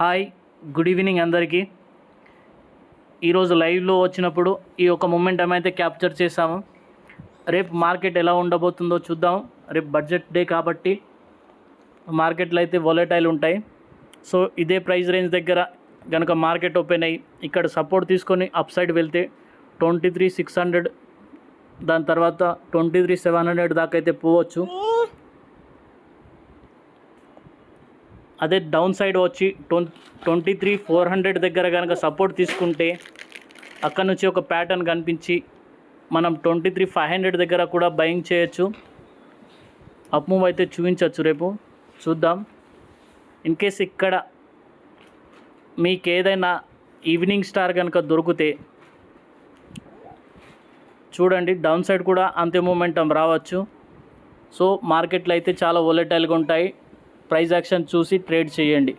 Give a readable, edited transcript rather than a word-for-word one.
Hi, good evening అందరికీ. ఈరోజు లైవ్లో వచ్చినప్పుడు ఈ యొక్క మొమెంటం అయితే క్యాప్చర్ చేసాము. రేపు మార్కెట్ ఎలా ఉండబోతుందో చూద్దాం. రేపు బడ్జెట్ డే కాబట్టి మార్కెట్లు అయితే వోలటైల్ ఉంటాయి. సో ఇదే ప్రైస్ రేంజ్ దగ్గర కనుక మార్కెట్ ఓపెన్ అయ్యి ఇక్కడ సపోర్ట్ తీసుకొని అప్ సైడ్ వెళ్తే 23,600, దాని తర్వాత 23,700 దాకా అయితే పోవచ్చు. అదే డౌన్ సైడ్ వచ్చి 23,400 దగ్గర కనుక సపోర్ట్ తీసుకుంటే అక్కడ నుంచి ఒక ప్యాటర్న్ కనిపించి మనం 23,500 దగ్గర కూడా బయింగ్ చేయొచ్చు. అప్ మూవ్ అయితే చూపించవచ్చు. రేపు చూద్దాం. ఇన్ కేస్ ఇక్కడ మీకు ఏదైనా ఈవినింగ్ స్టార్ కనుక దొరికితే చూడండి, డౌన్ సైడ్ కూడా అంతే మూమెంటం రావచ్చు. సో మార్కెట్లు అయితే చాలా వోలటైల్గా ఉంటాయి. ప్రైస్ యాక్షన్ చూసి ట్రేడ్ చేయండి.